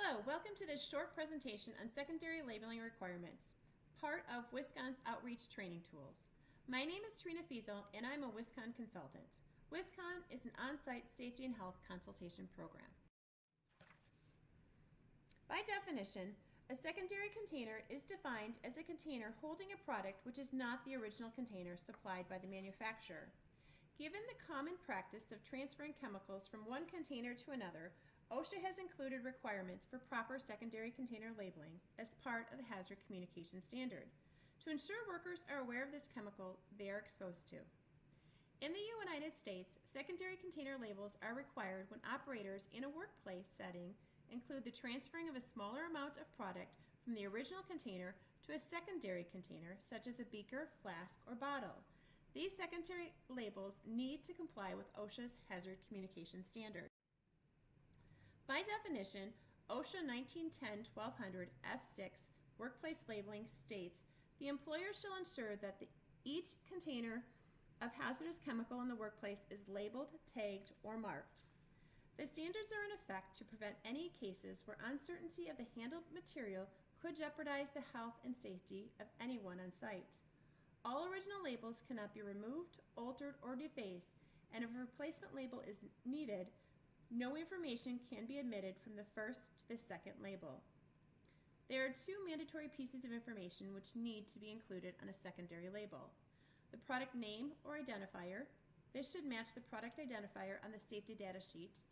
Hello, welcome to this short presentation on secondary labeling requirements, part of WisCon's outreach training tools. My name is Trina Fiesel and I'm a WisCon consultant. WisCon is an on-site safety and health consultation program. By definition, a secondary container is defined as a container holding a product which is not the original container supplied by the manufacturer. Given the common practice of transferring chemicals from one container to another, OSHA has included requirements for proper secondary container labeling as part of the hazard communication standard to ensure workers are aware of this chemical they are exposed to. In the United States, secondary container labels are required when operators in a workplace setting include the transferring of a smaller amount of product from the original container to a secondary container, such as a beaker, flask, or bottle. These secondary labels need to comply with OSHA's hazard communication standard. By definition, OSHA 1910-1200 F6 workplace labeling states the employer shall ensure that each container of hazardous chemical in the workplace is labeled, tagged, or marked. The standards are in effect to prevent any cases where uncertainty of the handled material could jeopardize the health and safety of anyone on site. All original labels cannot be removed, altered, or defaced, and if a replacement label is needed, no information can be omitted from the first to the second label. There are two mandatory pieces of information which need to be included on a secondary label. The product name or identifier, this should match the product identifier on the safety data sheet,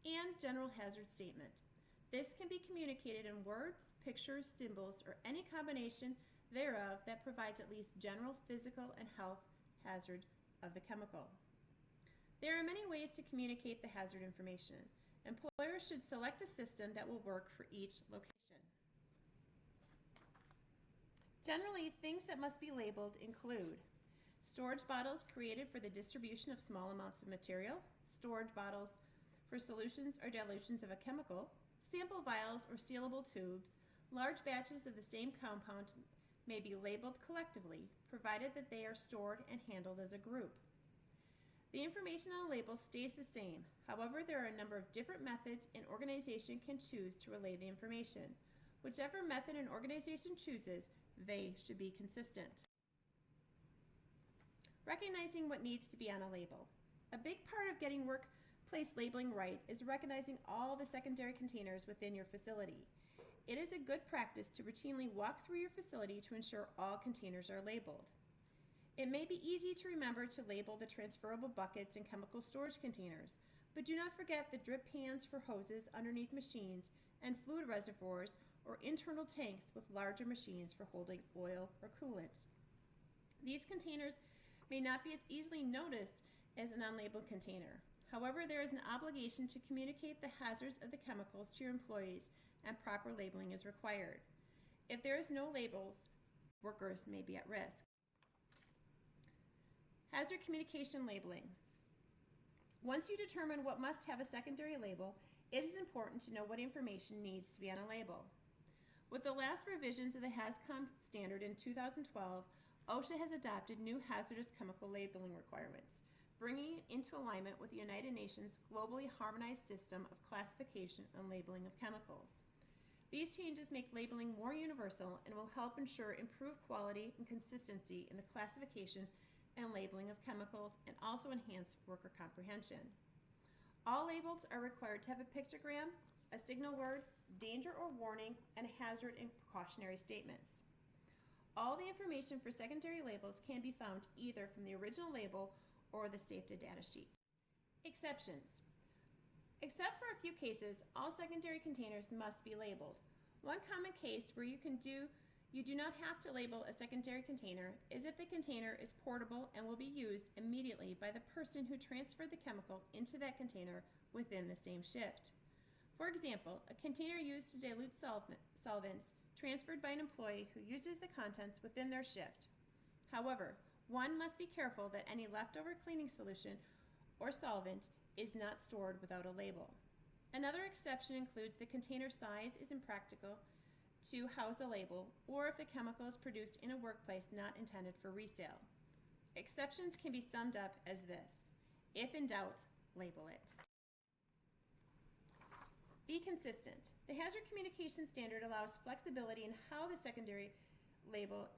and general hazard statement. This can be communicated in words, pictures, symbols, or any combination thereof that provides at least general physical and health hazard of the chemical. There are many ways to communicate the hazard information. Employers should select a system that will work for each location. Generally, things that must be labeled include storage bottles created for the distribution of small amounts of material, storage bottles for solutions or dilutions of a chemical, sample vials or sealable tubes. Large batches of the same compound may be labeled collectively, provided that they are stored and handled as a group. The information on the label stays the same. However, there are a number of different methods an organization can choose to relay the information. Whichever method an organization chooses, they should be consistent. Recognizing what needs to be on a label. A big part of getting workplace labeling right is recognizing all the secondary containers within your facility. It is a good practice to routinely walk through your facility to ensure all containers are labeled. It may be easy to remember to label the transferable buckets and chemical storage containers, but do not forget the drip pans for hoses underneath machines and fluid reservoirs or internal tanks with larger machines for holding oil or coolant. These containers may not be as easily noticed as an unlabeled container. However, there is an obligation to communicate the hazards of the chemicals to your employees, and proper labeling is required. If there is no labels, workers may be at risk. Hazard communication labeling. Once you determine what must have a secondary label, it is important to know what information needs to be on a label. With the last revisions of the HAZCOM standard in 2012, OSHA has adopted new hazardous chemical labeling requirements, bringing it into alignment with the United Nations globally harmonized system of classification and labeling of chemicals. These changes make labeling more universal and will help ensure improved quality and consistency in the classification and labeling of chemicals, and also enhance worker comprehension. All labels are required to have a pictogram, a signal word, danger or warning, and hazard and precautionary statements. All the information for secondary labels can be found either from the original label or the safety data sheet. Exceptions. Except for a few cases, all secondary containers must be labeled. One common case where you do not have to label a secondary container is if the container is portable and will be used immediately by the person who transferred the chemical into that container within the same shift. For example, a container used to dilute solvents transferred by an employee who uses the contents within their shift. However, one must be careful that any leftover cleaning solution or solvent is not stored without a label. Another exception includes the container size is impractical to house a label, or if the chemical is produced in a workplace not intended for resale. Exceptions can be summed up as this: if in doubt, label it. Be consistent. The Hazard Communication Standard allows flexibility in how the secondary label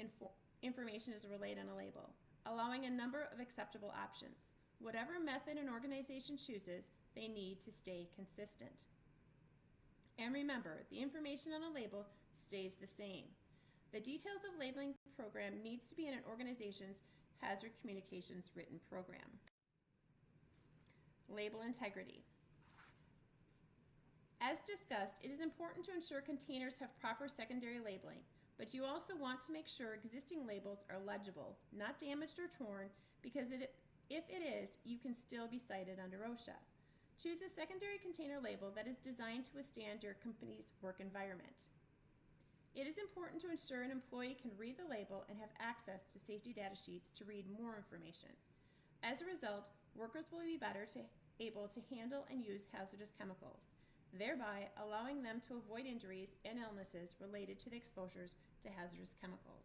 information is relayed on a label, allowing a number of acceptable options. Whatever method an organization chooses, they need to stay consistent. And remember, the information on a label stays the same. The details of labeling program needs to be in an organization's hazard communications written program. Label integrity. As discussed, it is important to ensure containers have proper secondary labeling, but you also want to make sure existing labels are legible, not damaged or torn, because if it is, you can still be cited under OSHA. Choose a secondary container label that is designed to withstand your company's work environment. It is important to ensure an employee can read the label and have access to safety data sheets to read more information. As a result, workers will be better able to handle and use hazardous chemicals, thereby allowing them to avoid injuries and illnesses related to the exposures to hazardous chemicals.